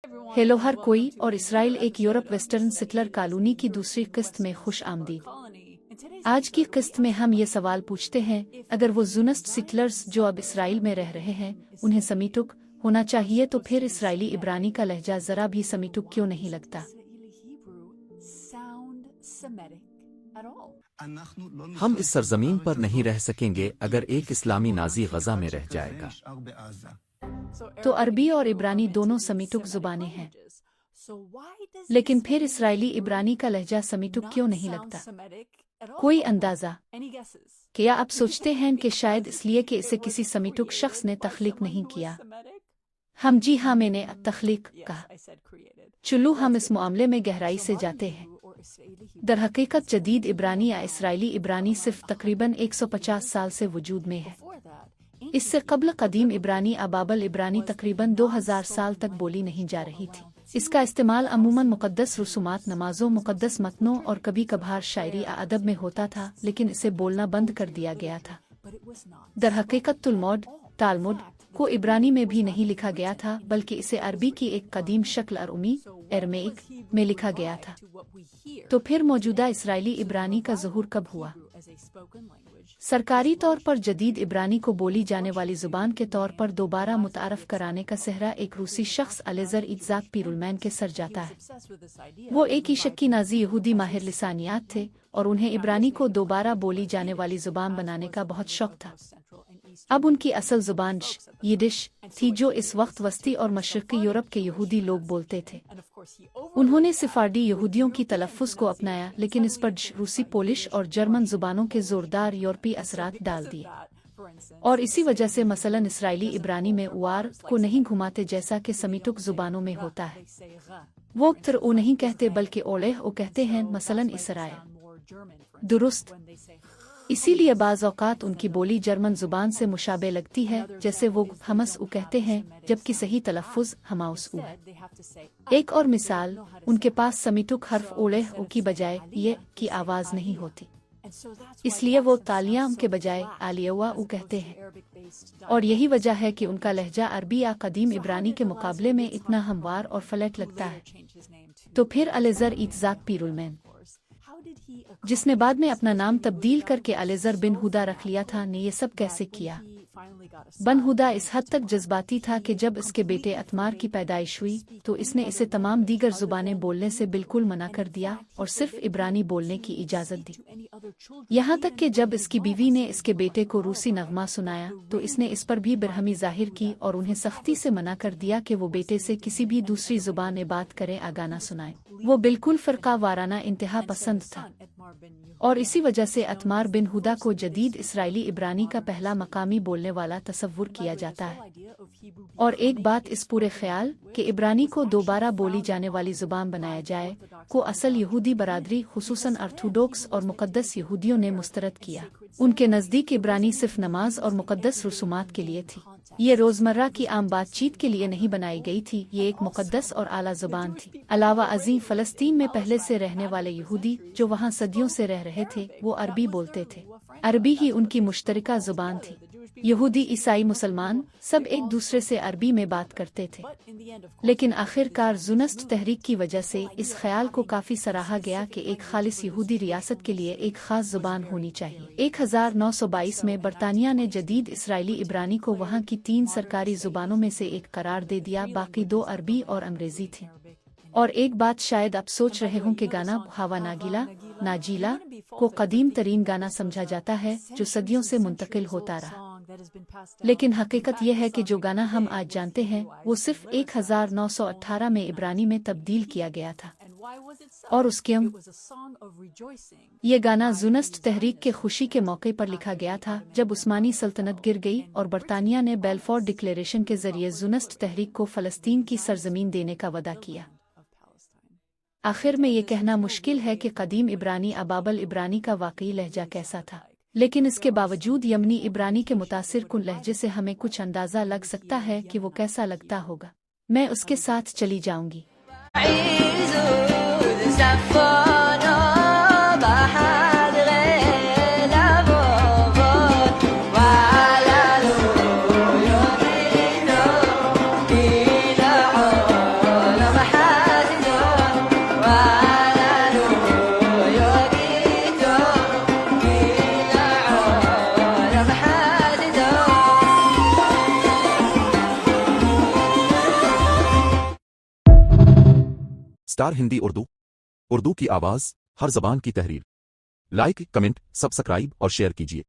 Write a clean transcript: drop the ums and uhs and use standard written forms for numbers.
Hello हर कोई और Israel एक यूरोप वेस्टर्न सिटलर कॉलोनी की दूसरी किस्त में खुश आमदीद। आज की किस्त में हम ये सवाल पूछते हैं, अगर वो ज़ूनस्ट सिटलर्स जो अब इसराइल में रह रहे हैं उन्हें समीटुक होना चाहिए तो फिर इसराइली इब्रानी का लहजा ज़रा भी समीटुक क्यों नहीं लगता। हम इस सरजमीन पर नहीं रह सकेंगे अगर एक इस्लामी नाजी गजा में रह जाएगा। तो अरबी और इब्रानी दोनों समीटुक ज़ुबानें हैं, लेकिन फिर इसराइली इब्रानी का लहजा समीटुक क्यों नहीं लगता? कोई अंदाज़ा? क्या आप सोचते हैं कि शायद इसलिए कि इसे किसी समीटुक शख्स ने तख्लीक नहीं किया? जी हाँ, मैंने तख्लीक कहा। चलो हम इस मामले में गहराई से जाते हैं। दरहकीकत जदीद इब्रानी या इसराइली इब्रानी सिर्फ तकरीबन 150 साल से वजूद में है। इससे कबल कदीम इब्रानी अबाबल इब्रानी तकरीबन 2000 साल तक बोली नहीं जा रही थी। इसका इस्तेमाल अमूमन मुक़द्दस रसूमात, नमाजों, मुक़द्दस मतनों और कभी कभार शायरी या अदब में होता था, लेकिन इसे बोलना बंद कर दिया गया था। दरहकीकत तालमुड को इब्रानी में भी नहीं लिखा गया था, बल्कि इसे अरबी की एक कदीम शक्ल अरमी एरमेइक में लिखा गया था। तो फिर मौजूदा इसराइली इब्रानी का ज़ुहूर कब हुआ? सरकारी तौर पर जदीद इब्रानी को बोली जाने वाली ज़ुबान के तौर पर दोबारा मुतारफ़ कराने का सेहरा एक रूसी शख्स अलेज़र इत्ज़ाक पीरुलमैन के सर जाता है। वो एक ईशक्की नाज़ी यहूदी माहिर लिसानियात थे और उन्हें इब्रानी को दोबारा बोली जाने वाली ज़ुबान बनाने का बहुत शौक था। अब उनकी असल ज़ुबान यिडिश थी, जो इस वक्त वस्ती और मशरक़ी यूरोप के यहूदी लोग बोलते थे। उन्होंने सिफारडी यहूदियों की तलफ़्फ़ुज़ को अपनाया, लेकिन इस पर रूसी, पोलिश और जर्मन ज़ुबानों के ज़ोरदार यूरोपी असरात डाल दिए, और इसी वजह से मसलन इसराइली इब्रानी में उआर को नहीं घुमाते जैसा कि समीटुक ज़ुबानों में होता है। वो ओ नहीं कहते बल्कि ओलेह ओ कहते हैं, मसलन इसराइल। दुरुस्त। इसीलिए बाज़ औक़ात उनकी बोली जर्मन ज़ुबान से मुशाबे लगती है, जैसे वो हमस उ कहते हैं, जबकि सही तलफ़्फ़ुज़ हमाउस उ है। एक और मिसाल, उनके पास समीटुक हर्फ ओलेह उ की बजाय ये की आवाज़ नहीं होती, इसलिए वो तालियां के बजाय आलियवा उ कहते हैं, और यही वजह है कि उनका लहजा अरबी या कदीम इब्रानी के मुकाबले में इतना हमवार और फ्लैट लगता है। तो फिर अलेज़र इत्ज़ाक पीरुलमैन, जिसने बाद में अपना नाम तब्दील करके अलेज़र बिन हुदा रख लिया था, ने ये सब कैसे किया? बन हुदा इस हद तक जज्बाती था कि जब इसके बेटे अतमार की पैदाइश हुई तो इसने इसे तमाम दीगर ज़ुबानें बोलने से बिल्कुल मना कर दिया और सिर्फ इब्रानी बोलने की इजाज़त दी। यहाँ तक कि जब इसकी बीवी ने इसके बेटे को रूसी नगमा सुनाया तो इसने इस पर भी बिरहमी जाहिर की और उन्हें सख्ती से मना कर दिया कि वो बेटे से किसी भी दूसरी ज़ुबान में बात करे या गाना सुनाए। वो बिल्कुल फ़िरका वाराना इंतहा पसंद था, और इसी वजह से अतमार बिन हुदा को जदीद इसराइली इब्रानी का पहला मकामी बोलने वाला तसव्वुर किया जाता है। और एक बात, इस पूरे ख्याल कि इब्रानी को दोबारा बोली जाने वाली ज़ुबान बनाया जाए को असल यहूदी बरादरी, खुसूसन अर्थोडॉक्स और मुक़द्दस यहूदियों ने मुस्तरद किया। उनके नज़दीक इब्रानी सिर्फ नमाज और मुक़द्दस रसूमात के लिए थी। ये रोज़मर्रा की आम बातचीत के लिए नहीं बनाई गई थी, ये एक मुक़द्दस और आला ज़ुबान थी। अलावा अज़ीम फ़लस्तीन में पहले से रहने वाले यहूदी जो वहाँ सदियों से रह रहे थे, वो अरबी बोलते थे। अरबी ही उनकी मुश्तरका ज़ुबान थी। यहूदी, ईसाई, मुसलमान सब एक दूसरे से अरबी में बात करते थे, लेकिन आखिरकार ज़ूनस्ट तहरीक की वजह से इस ख्याल को काफ़ी सराहा गया कि एक खालिस यहूदी रियासत के लिए एक ख़ास ज़ुबान होनी चाहिए। 1922 में बरतानिया ने जदीद इसराइली इब्रानी को वहाँ की 3 सरकारी ज़ुबानों में से एक करार दे दिया, बाकी 2 अरबी और अंग्रेज़ी थी। और एक बात शायद आप सोच रहे हों कि गाना हवा नाजीला को कदीम तरीन गाना समझा जाता है जो सदियों से मुंतकिल होता रहा, लेकिन हकीकत यह है कि जो गाना हम आज जानते हैं वो सिर्फ 1918 में इब्रानी में तब्दील किया गया था। और उसके ये गाना ज़ूनस्ट तहरीक के खुशी के मौके पर लिखा गया था, जब उस्मानी सल्तनत गिर गई और बरतानिया ने बेलफोर डिक्लेरेशन के जरिए ज़ूनस्ट तहरीक को फ़लस्तीन की सरजमीन देने का वादा किया। आखिर में ये कहना मुश्किल है कि कदीम इब्रानी अबाबल इब्रानी का वाकई लहजा कैसा था, लेकिन इसके बावजूद यमनी इब्रानी के मुतासिर कुन लहजे से हमें कुछ अंदाज़ा लग सकता है कि वो कैसा लगता होगा। मैं उसके साथ चली जाऊंगी। स्टार हिंदी उर्दू की आवाज, हर जबान की तहरीर। लाइक, कमेंट, सब्सक्राइब और शेयर कीजिए।